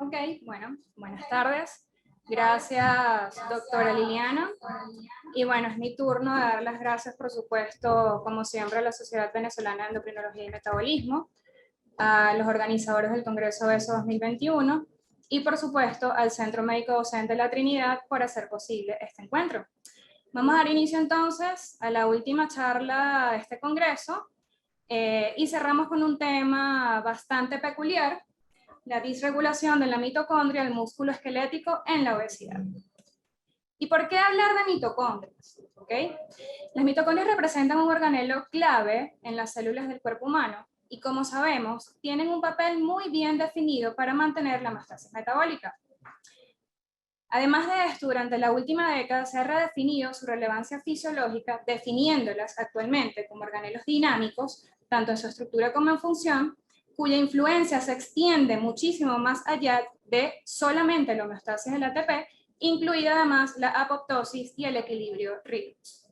Ok, bueno, buenas tardes. Gracias, doctora Liliana. Y bueno, es mi turno de dar las gracias, por supuesto, como siempre, a la Sociedad Venezolana de Endocrinología y Metabolismo, a los organizadores del Congreso ESO 2021 y, por supuesto, al Centro Médico Docente La Trinidad por hacer posible este encuentro. Vamos a dar inicio entonces a la última charla de este congreso y cerramos con un tema bastante peculiar: la disregulación de la mitocondria, el músculo esquelético en la obesidad. ¿Y por qué hablar de mitocondrias? ¿Okay? Las mitocondrias representan un organelo clave en las células del cuerpo humano y, como sabemos, tienen un papel muy bien definido para mantener la homeostasis metabólica. Además de esto, durante la última década se ha redefinido su relevancia fisiológica, definiéndolas actualmente como organelos dinámicos, tanto en su estructura como en función, cuya influencia se extiende muchísimo más allá de solamente la homeostasis del ATP, incluida además la apoptosis y el equilibrio redox.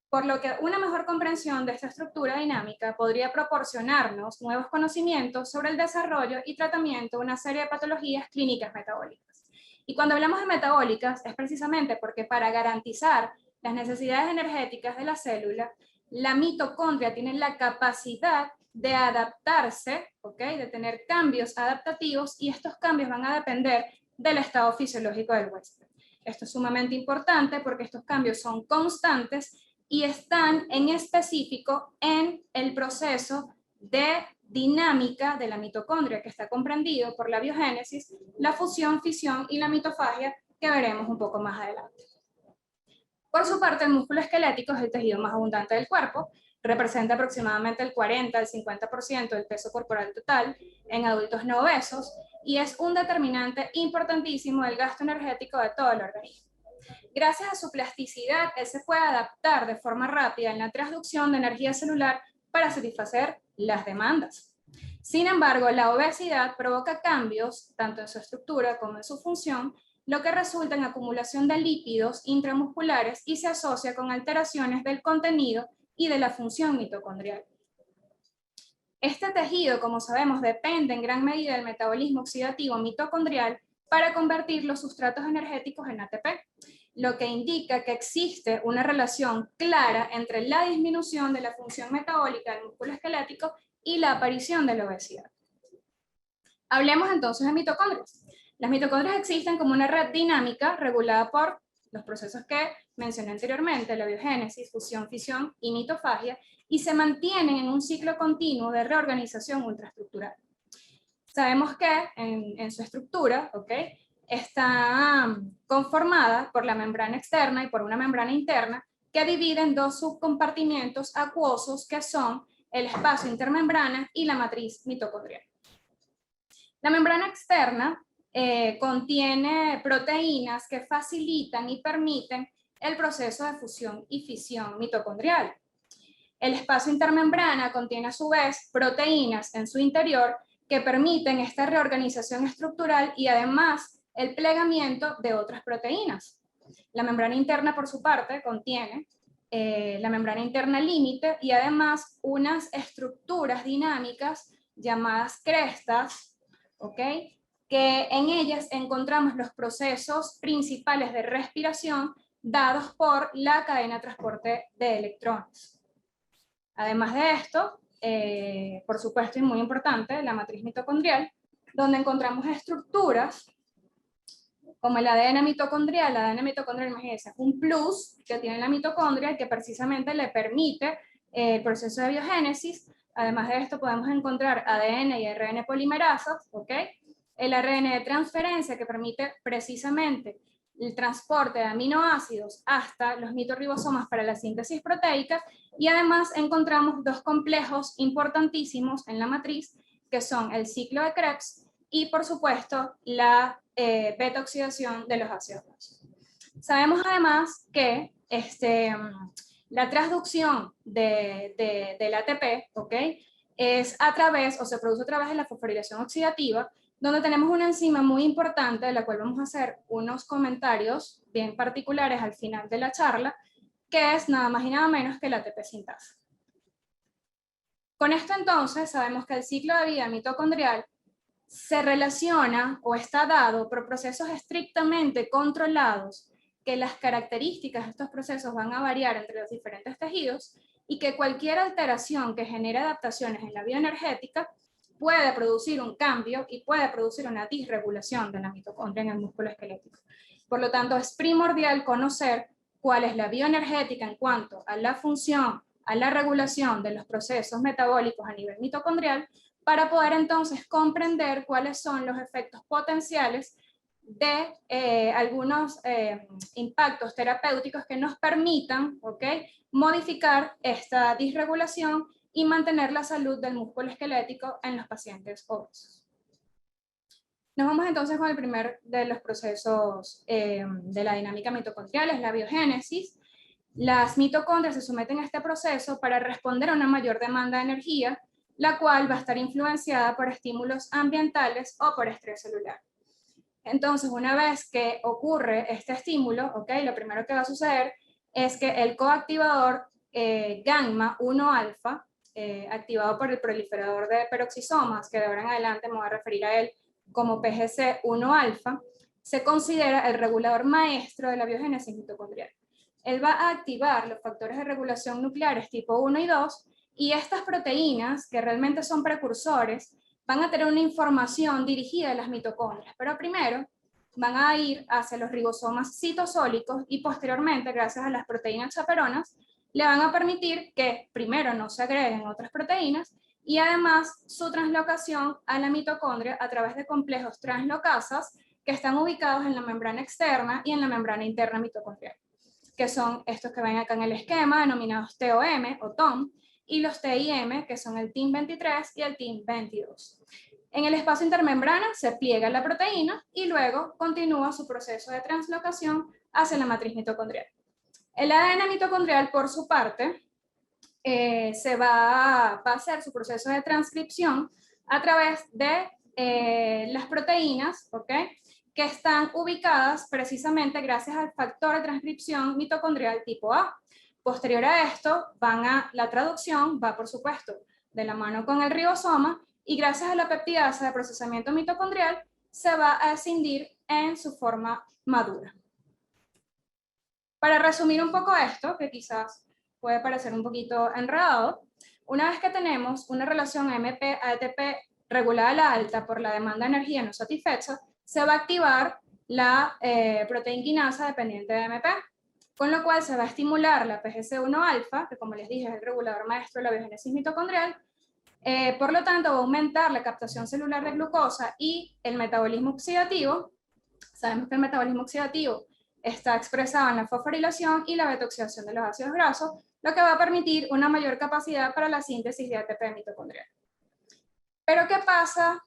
Por lo que una mejor comprensión de esta estructura dinámica podría proporcionarnos nuevos conocimientos sobre el desarrollo y tratamiento de una serie de patologías clínicas metabólicas. Y cuando hablamos de metabólicas es precisamente porque para garantizar las necesidades energéticas de la célula, la mitocondria tiene la capacidad de adaptarse, ¿okay? De tener cambios adaptativos, y estos cambios van a depender del estado fisiológico del huésped. Esto es sumamente importante porque estos cambios son constantes y están en específico en el proceso de dinámica de la mitocondria, que está comprendido por la biogénesis, la fusión, fisión y la mitofagia, que veremos un poco más adelante. Por su parte, el músculo esquelético es el tejido más abundante del cuerpo, representa aproximadamente el 40 al 50% del peso corporal total en adultos no obesos y es un determinante importantísimo del gasto energético de todo el organismo. Gracias a su plasticidad, él se puede adaptar de forma rápida en la transducción de energía celular para satisfacer las demandas. Sin embargo, la obesidad provoca cambios tanto en su estructura como en su función, lo que resulta en acumulación de lípidos intramusculares y se asocia con alteraciones del contenido y de la función mitocondrial. Este tejido, como sabemos, depende en gran medida del metabolismo oxidativo mitocondrial para convertir los sustratos energéticos en ATP, lo que indica que existe una relación clara entre la disminución de la función metabólica del músculo esquelético y la aparición de la obesidad. Hablemos entonces de mitocondrias. Las mitocondrias existen como una red dinámica regulada por los procesos que mencioné anteriormente, la biogénesis, fusión, fisión y mitofagia, y se mantienen en un ciclo continuo de reorganización ultraestructural. Sabemos que en su estructura, ¿okay? Está conformada por la membrana externa y por una membrana interna que dividen dos subcompartimientos acuosos que son el espacio intermembrana y la matriz mitocondrial. La membrana externa contiene proteínas que facilitan y permiten el proceso de fusión y fisión mitocondrial. El espacio intermembrana contiene a su vez proteínas en su interior que permiten esta reorganización estructural y además el plegamiento de otras proteínas. La membrana interna, por su parte, contiene la membrana interna límite y además unas estructuras dinámicas llamadas crestas, ¿ok? Que en ellas encontramos los procesos principales de respiración dados por la cadena de transporte de electrones. Además de esto, por supuesto y muy importante, la matriz mitocondrial, donde encontramos estructuras como el ADN mitocondrial. El ADN mitocondrial, imagínense, es un plus que tiene la mitocondria que precisamente le permite el proceso de biogénesis. Además de esto, podemos encontrar ADN y ARN polimerasas, ¿ok? El ARN de transferencia que permite precisamente el transporte de aminoácidos hasta los mitorribosomas para la síntesis proteica, y además encontramos dos complejos importantísimos en la matriz, que son el ciclo de Krebs y, por supuesto, la beta-oxidación de los ácidos grasos. Sabemos además que la transducción del ATP, ¿ok? Es a través, o se produce a través de la fosforilación oxidativa, donde tenemos una enzima muy importante, de la cual vamos a hacer unos comentarios bien particulares al final de la charla, que es nada más y nada menos que la ATP sintasa. Con esto entonces sabemos que el ciclo de vida mitocondrial se relaciona o está dado por procesos estrictamente controlados, que las características de estos procesos van a variar entre los diferentes tejidos y que cualquier alteración que genere adaptaciones en la bioenergética puede producir un cambio y puede producir una disregulación de la mitocondria en el músculo esquelético. Por lo tanto, es primordial conocer cuál es la bioenergética en cuanto a la función, a la regulación de los procesos metabólicos a nivel mitocondrial, para poder entonces comprender cuáles son los efectos potenciales de algunos impactos terapéuticos que nos permitan, modificar esta disregulación y mantener la salud del músculo esquelético en los pacientes obesos. Nos vamos entonces con el primer de los procesos de la dinámica mitocondrial, es la biogénesis. Las mitocondrias se someten a este proceso para responder a una mayor demanda de energía, la cual va a estar influenciada por estímulos ambientales o por estrés celular. Entonces, una vez que ocurre este estímulo, lo primero que va a suceder es que el coactivador gamma 1 alfa, activado por el proliferador de peroxisomas, que de ahora en adelante me voy a referir a él como PGC1 alfa, se considera el regulador maestro de la biogénesis mitocondrial. Él va a activar los factores de regulación nucleares tipo 1 y 2, y estas proteínas, que realmente son precursores, van a tener una información dirigida a las mitocondrias, pero primero van a ir hacia los ribosomas citosólicos y posteriormente, gracias a las proteínas chaperonas, le van a permitir que primero no se agreguen otras proteínas y además su translocación a la mitocondria a través de complejos translocasas que están ubicados en la membrana externa y en la membrana interna mitocondrial, que son estos que ven acá en el esquema, denominados TOM o TOM, y los TIM, que son el TIM23 y el TIM22. En el espacio intermembrana se pliega la proteína y luego continúa su proceso de translocación hacia la matriz mitocondrial. El ADN mitocondrial, por su parte, va a hacer su proceso de transcripción a través de las proteínas, que están ubicadas precisamente gracias al factor de transcripción mitocondrial tipo A. Posterior a esto, la traducción va, por supuesto, de la mano con el ribosoma, y gracias a la peptidasa de procesamiento mitocondrial se va a escindir en su forma madura. Para resumir un poco esto, que quizás puede parecer un poquito enredado, una vez que tenemos una relación AMP-ATP regulada a la alta por la demanda de energía no satisfecha, se va a activar la proteína quinasa dependiente de AMP, con lo cual se va a estimular la PGC1 alfa, que como les dije es el regulador maestro de la biogénesis mitocondrial. Por lo tanto, va a aumentar la captación celular de glucosa y el metabolismo oxidativo. Sabemos que el metabolismo oxidativo está expresado en la fosforilación y la beta-oxidación de los ácidos grasos, lo que va a permitir una mayor capacidad para la síntesis de ATP mitocondrial. Pero ¿qué pasa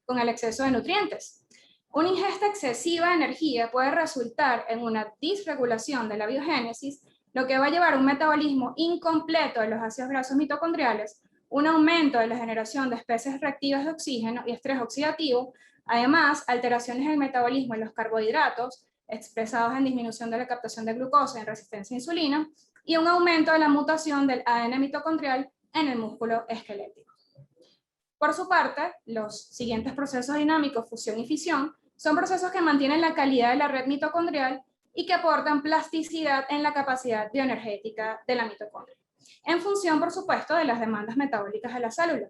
con el exceso de nutrientes? Una ingesta excesiva de energía puede resultar en una disregulación de la biogénesis, lo que va a llevar a un metabolismo incompleto de los ácidos grasos mitocondriales, un aumento de la generación de especies reactivas de oxígeno y estrés oxidativo, además alteraciones en el metabolismo de los carbohidratos, expresados en disminución de la captación de glucosa en resistencia a insulina, y un aumento de la mutación del ADN mitocondrial en el músculo esquelético. Por su parte, los siguientes procesos dinámicos, fusión y fisión, son procesos que mantienen la calidad de la red mitocondrial y que aportan plasticidad en la capacidad bioenergética de la mitocondria, en función, por supuesto, de las demandas metabólicas de la célula.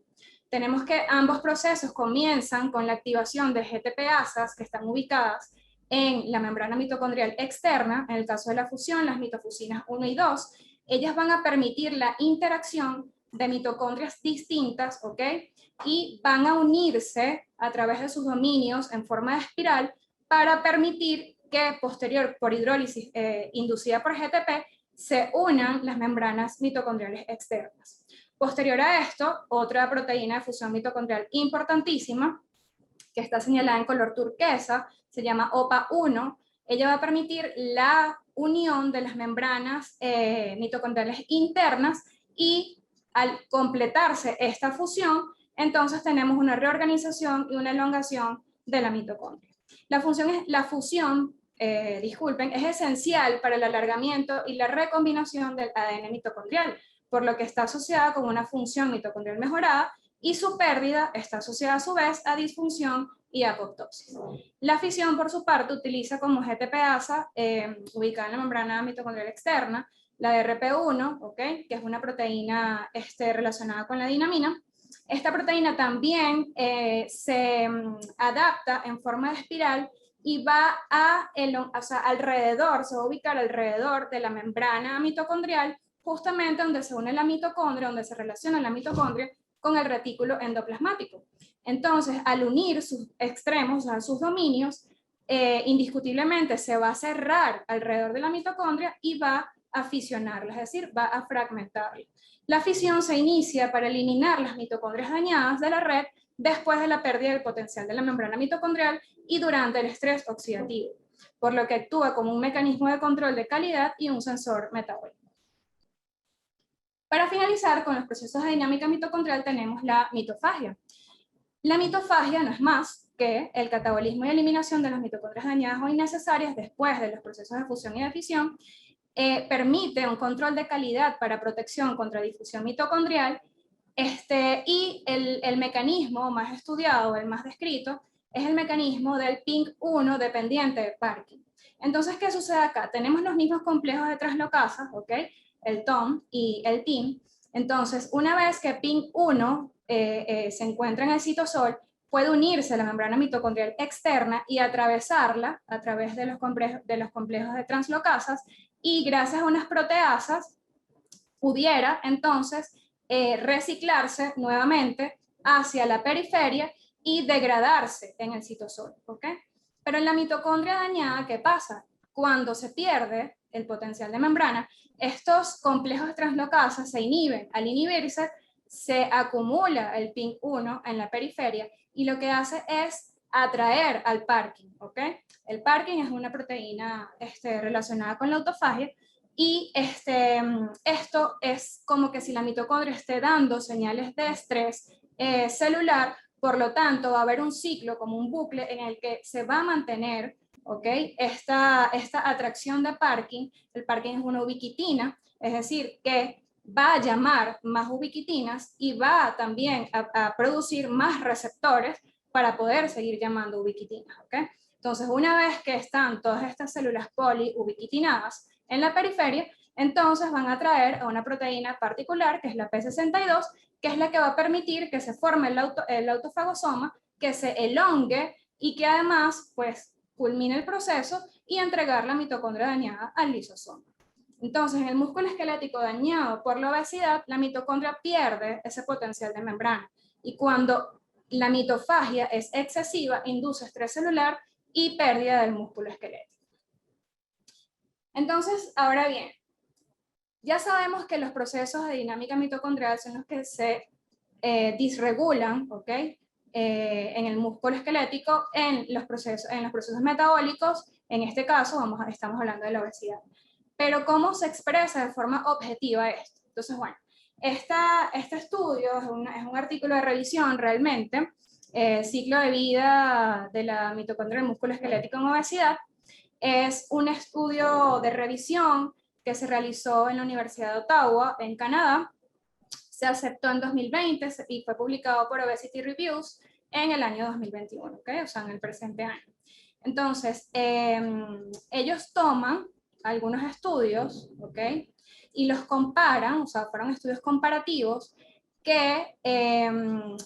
Tenemos que ambos procesos comienzan con la activación de GTPasas que están ubicadas en la membrana mitocondrial externa. En el caso de la fusión, las mitofusinas 1 y 2, ellas van a permitir la interacción de mitocondrias distintas, y van a unirse a través de sus dominios en forma de espiral para permitir que posterior, por hidrólisis inducida por GTP, se unan las membranas mitocondriales externas. Posterior a esto, otra proteína de fusión mitocondrial importantísima, que está señalada en color turquesa, se llama OPA1. Ella va a permitir la unión de las membranas mitocondriales internas, y al completarse esta fusión, entonces tenemos una reorganización y una elongación de la mitocondria. La fusión es esencial para el alargamiento y la recombinación del ADN mitocondrial, por lo que está asociada con una función mitocondrial mejorada y su pérdida está asociada a su vez a disfunción y apoptosis. La fisión, por su parte, utiliza como GTPasa, ubicada en la membrana mitocondrial externa, la DRP1, ¿okay? Que es una proteína relacionada con la dinamina. Esta proteína también se adapta en forma de espiral y va alrededor, se va a ubicar alrededor de la membrana mitocondrial, justamente donde se une la mitocondria, donde se relaciona la mitocondria con el retículo endoplasmático. Entonces, al unir sus extremos, sus dominios, indiscutiblemente se va a cerrar alrededor de la mitocondria y va a fisionarla, es decir, va a fragmentarla. La fisión se inicia para eliminar las mitocondrias dañadas de la red después de la pérdida del potencial de la membrana mitocondrial y durante el estrés oxidativo, por lo que actúa como un mecanismo de control de calidad y un sensor metabólico. Para finalizar con los procesos de dinámica mitocondrial tenemos la mitofagia. La mitofagia no es más que el catabolismo y eliminación de las mitocondrias dañadas o innecesarias después de los procesos de fusión y de fisión. Permite un control de calidad para protección contra difusión mitocondrial y el mecanismo más estudiado, el más descrito, es el mecanismo del PINK1 dependiente de Parkin. Entonces, ¿qué sucede acá? Tenemos los mismos complejos de translocasas, ¿ok? El TOM y el TIM. Entonces, una vez que PINK1 se encuentra en el citosol, puede unirse a la membrana mitocondrial externa y atravesarla a través de los complejos de translocasas, y gracias a unas proteasas pudiera entonces reciclarse nuevamente hacia la periferia y degradarse en el citosol, ¿ok? Pero en la mitocondria dañada, ¿qué pasa? Cuando se pierde el potencial de membrana, estos complejos de translocasas se inhiben. Al inhibirse, se acumula el PINK1 en la periferia y lo que hace es atraer al Parkin, ¿ok? El Parkin es una proteína relacionada con la autofagia y esto es como que si la mitocondria esté dando señales de estrés celular, por lo tanto va a haber un ciclo como un bucle en el que se va a mantener, ¿ok? Esta atracción de Parkin. El Parkin es una ubiquitina, es decir, que va a llamar más ubiquitinas y va también a producir más receptores para poder seguir llamando ubiquitinas, ¿ok? Entonces, una vez que están todas estas células poliubiquitinadas en la periferia, entonces van a traer a una proteína particular, que es la P62, que es la que va a permitir que se forme el autofagosoma, que se elongue y que además, pues, culmine el proceso y entregar la mitocondria dañada al lisosoma. Entonces, en el músculo esquelético dañado por la obesidad, la mitocondria pierde ese potencial de membrana. Y cuando la mitofagia es excesiva, induce estrés celular y pérdida del músculo esquelético. Entonces, ahora bien, ya sabemos que los procesos de dinámica mitocondrial son los que se disregulan, ¿ok? En el músculo esquelético, en los procesos metabólicos. En este caso, estamos hablando de la obesidad. Pero ¿cómo se expresa de forma objetiva esto? Entonces, bueno, este estudio es un artículo de revisión realmente, ciclo de vida de la mitocondria del músculo esquelético en obesidad. Es un estudio de revisión que se realizó en la Universidad de Ottawa, en Canadá. Se aceptó en 2020 y fue publicado por Obesity Reviews en el año 2021, ¿okay? O sea, en el presente año. Entonces, ellos toman algunos estudios, ¿ok? Y los comparan, o sea, fueron estudios comparativos que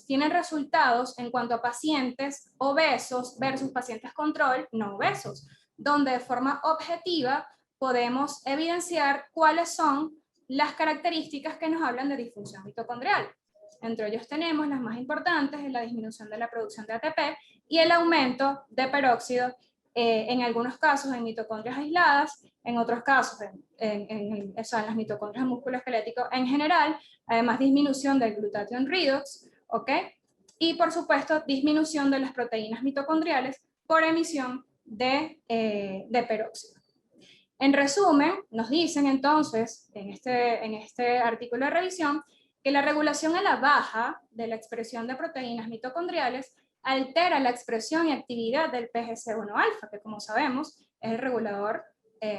tienen resultados en cuanto a pacientes obesos versus pacientes control no obesos, donde de forma objetiva podemos evidenciar cuáles son las características que nos hablan de disfunción mitocondrial. Entre ellos tenemos las más importantes, la disminución de la producción de ATP y el aumento de peróxido, en algunos casos en mitocondrias aisladas, en otros casos en las mitocondrias del músculo esquelético en general, además disminución del glutatión redox, ¿ok? Y por supuesto disminución de las proteínas mitocondriales por emisión de peróxido. En resumen, nos dicen entonces, en este artículo de revisión, que la regulación a la baja de la expresión de proteínas mitocondriales altera la expresión y actividad del PGC1-alfa, que como sabemos es el regulador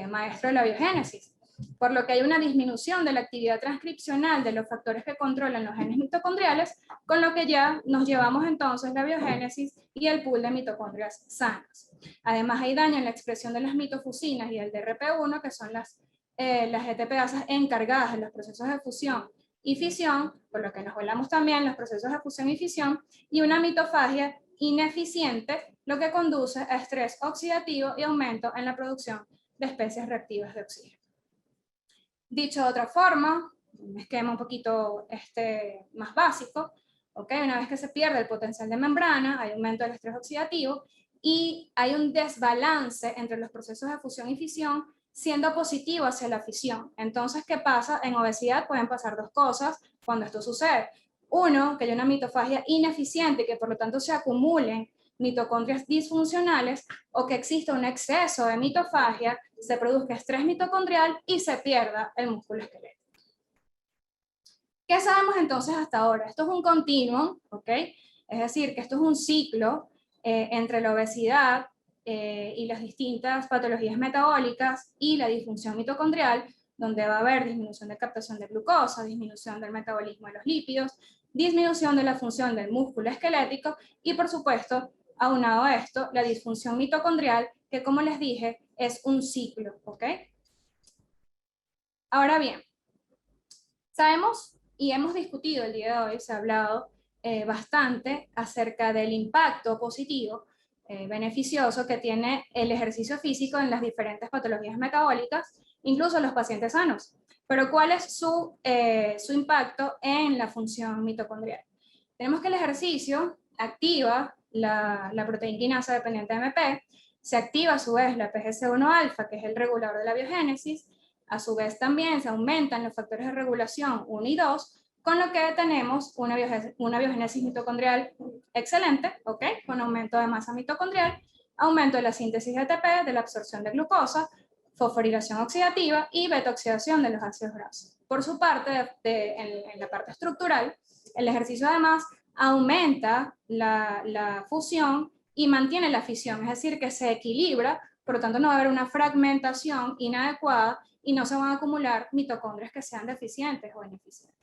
maestro de la biogénesis. por lo que hay una disminución de la actividad transcripcional de los factores que controlan los genes mitocondriales, con lo que ya nos llevamos entonces la biogénesis y el pool de mitocondrias sanas. Además hay daño en la expresión de las mitofusinas y el DRP1, que son las GTPasas encargadas de los procesos de fusión y fisión, por lo que nos volamos también los procesos de fusión y fisión, y una mitofagia ineficiente, lo que conduce a estrés oxidativo y aumento en la producción de especies reactivas de oxígeno. Dicho de otra forma, un esquema un poquito más básico, ¿okay? Una vez que se pierde el potencial de membrana, hay aumento del estrés oxidativo y hay un desbalance entre los procesos de fusión y fisión, siendo positivo hacia la fisión. Entonces, ¿qué pasa? En obesidad pueden pasar dos cosas cuando esto sucede. Uno, que hay una mitofagia ineficiente y que por lo tanto se acumulen mitocondrias disfuncionales, o que exista un exceso de mitofagia, se produzca estrés mitocondrial y se pierda el músculo esquelético. ¿Qué sabemos entonces hasta ahora? Esto es un continuum, ¿ok? Es decir, que esto es un ciclo entre la obesidad y las distintas patologías metabólicas y la disfunción mitocondrial, donde va a haber disminución de captación de glucosa, disminución del metabolismo de los lípidos, disminución de la función del músculo esquelético y, por supuesto, aunado a esto, la disfunción mitocondrial, que como les dije, es un ciclo, ¿ok? Ahora bien, sabemos y hemos discutido el día de hoy, se ha hablado bastante acerca del impacto positivo, beneficioso que tiene el ejercicio físico en las diferentes patologías metabólicas, incluso en los pacientes sanos. Pero ¿cuál es su impacto en la función mitocondrial? Tenemos que el ejercicio activa la proteína quinasa dependiente de MP, se activa a su vez la PGC1-alfa, que es el regulador de la biogénesis, a su vez también se aumentan los factores de regulación 1 y 2, con lo que tenemos una biogénesis mitocondrial excelente, ¿ok? Con aumento de masa mitocondrial, aumento de la síntesis de ATP, de la absorción de glucosa, fosforilación oxidativa y beta-oxidación de los ácidos grasos. Por su parte, en la parte estructural, el ejercicio además aumenta la fusión y mantiene la fisión, es decir, que se equilibra, por lo tanto no va a haber una fragmentación inadecuada y no se van a acumular mitocondrias que sean deficientes o ineficientes.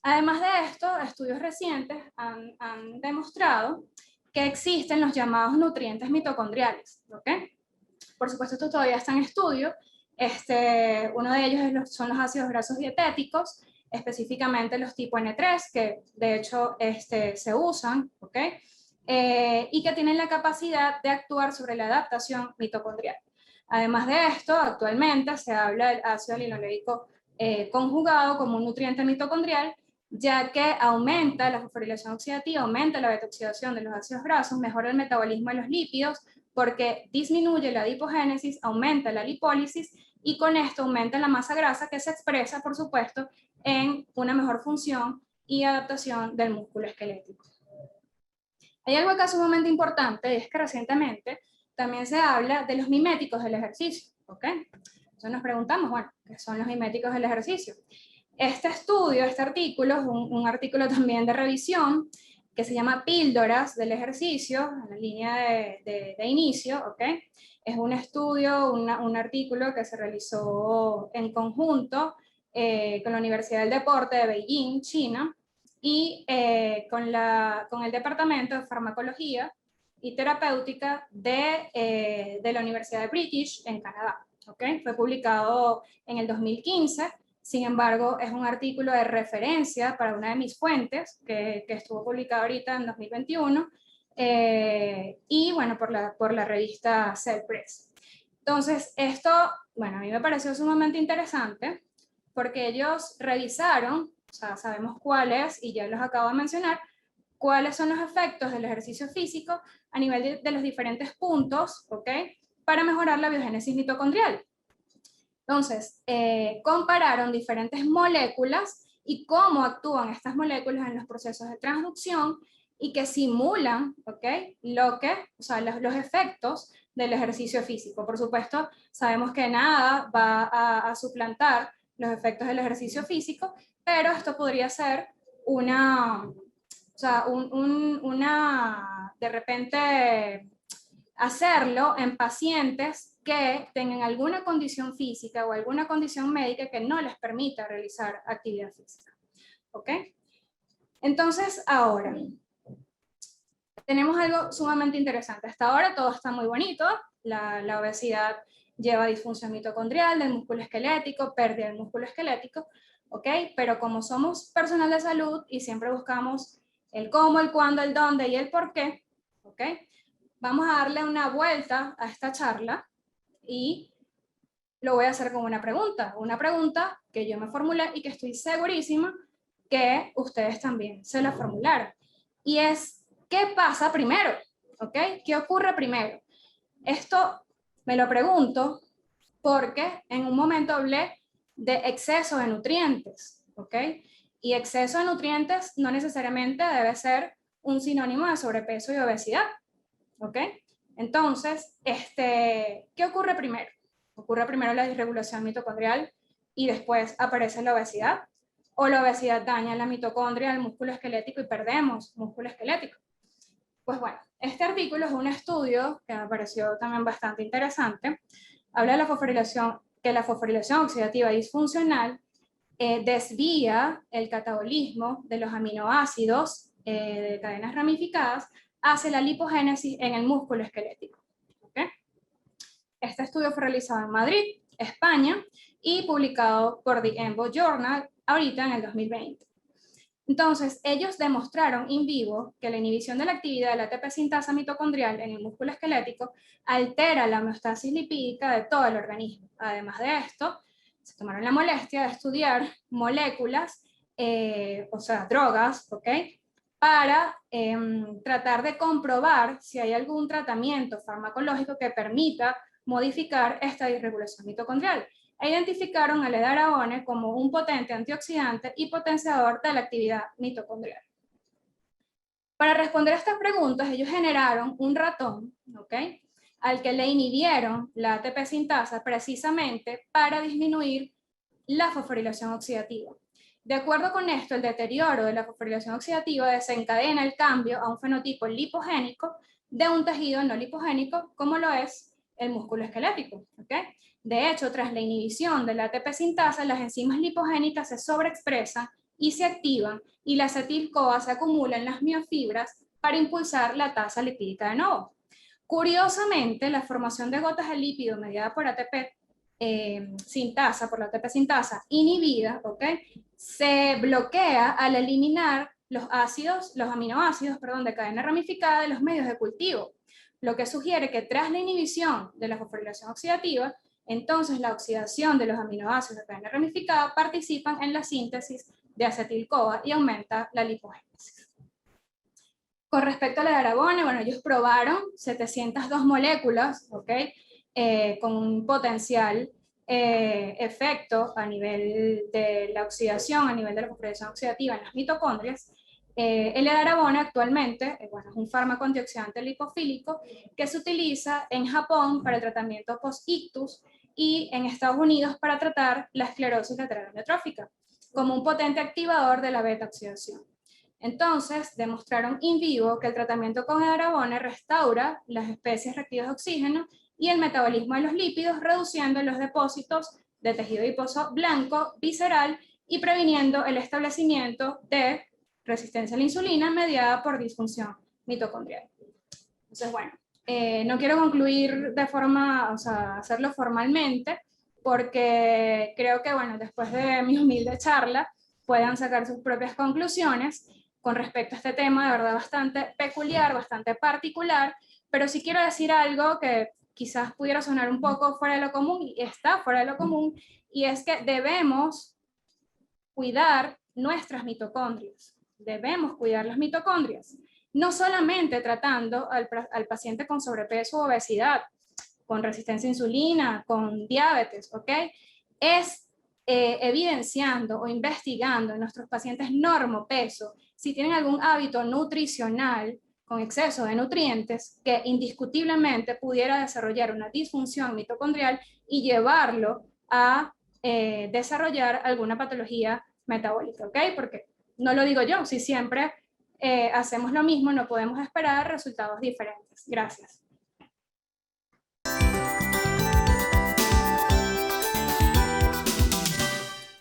Además de esto, estudios recientes han demostrado que existen los llamados nutrientes mitocondriales, ¿ok? Por supuesto, esto todavía está en estudio. Uno de ellos son los ácidos grasos dietéticos, específicamente los tipo N3, que de hecho se usan, ¿ok? Y que tienen la capacidad de actuar sobre la adaptación mitocondrial. Además de esto, actualmente se habla del ácido linoleico conjugado como un nutriente mitocondrial, ya que aumenta la fosforilación oxidativa, aumenta la beta-oxidación de los ácidos grasos, mejora el metabolismo de los lípidos, porque disminuye la adipogénesis, aumenta la lipólisis y con esto aumenta la masa grasa que se expresa, por supuesto, en una mejor función y adaptación del músculo esquelético. Hay algo acá sumamente importante, es que recientemente también se habla de los miméticos del ejercicio, ¿ok? Entonces nos preguntamos, bueno, ¿qué son los miméticos del ejercicio? Este estudio, este artículo, es un artículo también de revisión que se llama Píldoras del ejercicio, en la línea de inicio, ¿ok? Es un estudio, un artículo que se realizó en conjunto con la Universidad del Deporte de Beijing, China, y con el Departamento de Farmacología y Terapéutica de la Universidad de British en Canadá. ¿Okay? Fue publicado en el 2015, sin embargo es un artículo de referencia para una de mis fuentes que estuvo publicado ahorita en 2021 y bueno, por la revista Cell Press. Entonces esto, bueno, a mí me pareció sumamente interesante porque ellos revisaron, o sea, sabemos cuáles, y ya los acabo de mencionar, cuáles son los efectos del ejercicio físico a nivel de los diferentes puntos, ¿ok? Para mejorar la biogénesis mitocondrial. Entonces, compararon diferentes moléculas y cómo actúan estas moléculas en los procesos de transducción y que simulan, ¿ok? O sea, los efectos del ejercicio físico. Por supuesto, sabemos que nada va a suplantar los efectos del ejercicio físico, pero esto podría ser una, o sea, de repente, hacerlo en pacientes que tengan alguna condición física o alguna condición médica que no les permita realizar actividad física. ¿Ok? Entonces, ahora, tenemos algo sumamente interesante. Hasta ahora todo está muy bonito. La obesidad lleva disfunción mitocondrial del músculo esquelético, pérdida del músculo esquelético, ¿ok? Pero como somos personal de salud y siempre buscamos el cómo, el cuándo, el dónde y el por qué, ¿ok? Vamos a darle una vuelta a esta charla y lo voy a hacer con una pregunta que yo me formulé y que estoy segurísima que ustedes también se la formularon. Y es, ¿qué pasa primero? ¿Ok? ¿Qué ocurre primero? Esto me lo pregunto porque en un momento hablé de exceso de nutrientes, ¿ok? Y exceso de nutrientes no necesariamente debe ser un sinónimo de sobrepeso y obesidad, ¿ok? Entonces, ¿qué ocurre primero? Ocurre primero la disregulación mitocondrial y después aparece la obesidad, o la obesidad daña la mitocondria, el músculo esquelético y perdemos músculo esquelético. Pues bueno, este artículo es un estudio que me pareció también bastante interesante. Habla de la fosforilación oxidativa disfuncional desvía el catabolismo de los aminoácidos de cadenas ramificadas hacia la lipogénesis en el músculo esquelético. ¿Okay? Este estudio fue realizado en Madrid, España, y publicado por The EMBO Journal ahorita en el 2020. Entonces, ellos demostraron in vivo que la inhibición de la actividad de la ATP sintasa mitocondrial en el músculo esquelético altera la homeostasis lipídica de todo el organismo. Además de esto, se tomaron la molestia de estudiar moléculas, o sea, drogas, ¿ok? Para tratar de comprobar si hay algún tratamiento farmacológico que permita modificar esta disregulación mitocondrial. E identificaron al edarabone como un potente antioxidante y potenciador de la actividad mitocondrial. Para responder a estas preguntas, ellos generaron un ratón, ¿ok?, al que le inhibieron la ATP sintasa precisamente para disminuir la fosforilación oxidativa. De acuerdo con esto, el deterioro de la fosforilación oxidativa desencadena el cambio a un fenotipo lipogénico de un tejido no lipogénico, como lo es el músculo esquelético. ¿Okay? De hecho, tras la inhibición de la ATP sintasa, las enzimas lipogénicas se sobreexpresan y se activan, y la acetil-CoA se acumula en las miofibras para impulsar la tasa lipídica de nuevo. Curiosamente, la formación de gotas de lípido mediada por ATP sintasa, por la ATP sintasa inhibida, ¿okay?, se bloquea al eliminar los aminoácidos, de cadena ramificada de los medios de cultivo, lo que sugiere que tras la inhibición de la fosforilación oxidativa, entonces la oxidación de los aminoácidos de cadena ramificada participan en la síntesis de acetil-CoA y aumenta la lipogénesis. Con respecto a la edarabone, bueno, ellos probaron 702 moléculas, ¿ok?, con un potencial efecto a nivel de la oxidación, a nivel de la fosforilación oxidativa en las mitocondrias. El edarabone actualmente bueno, es un fármaco antioxidante lipofílico que se utiliza en Japón para el tratamiento post-ictus y en Estados Unidos para tratar la esclerosis lateral amiotrófica, como un potente activador de la beta-oxidación. Entonces, demostraron in vivo que el tratamiento con edarabone restaura las especies reactivas de oxígeno y el metabolismo de los lípidos, reduciendo los depósitos de tejido adiposo blanco visceral y previniendo el establecimiento de resistencia a la insulina mediada por disfunción mitocondrial. Entonces, bueno, no quiero concluir de forma, hacerlo formalmente, porque creo que, bueno, después de mi humilde charla, puedan sacar sus propias conclusiones con respecto a este tema, de verdad bastante peculiar, bastante particular, pero sí quiero decir algo que quizás pudiera sonar un poco fuera de lo común, y está fuera de lo común, y es que debemos cuidar nuestras mitocondrias. Debemos cuidar las mitocondrias, no solamente tratando al paciente con sobrepeso o obesidad, con resistencia a insulina, con diabetes, ¿ok? Es evidenciando o investigando en nuestros pacientes normopeso si tienen algún hábito nutricional con exceso de nutrientes que indiscutiblemente pudiera desarrollar una disfunción mitocondrial y llevarlo a desarrollar alguna patología metabólica, ¿ok? Porque no lo digo yo, si siempre hacemos lo mismo, no podemos esperar resultados diferentes. Gracias.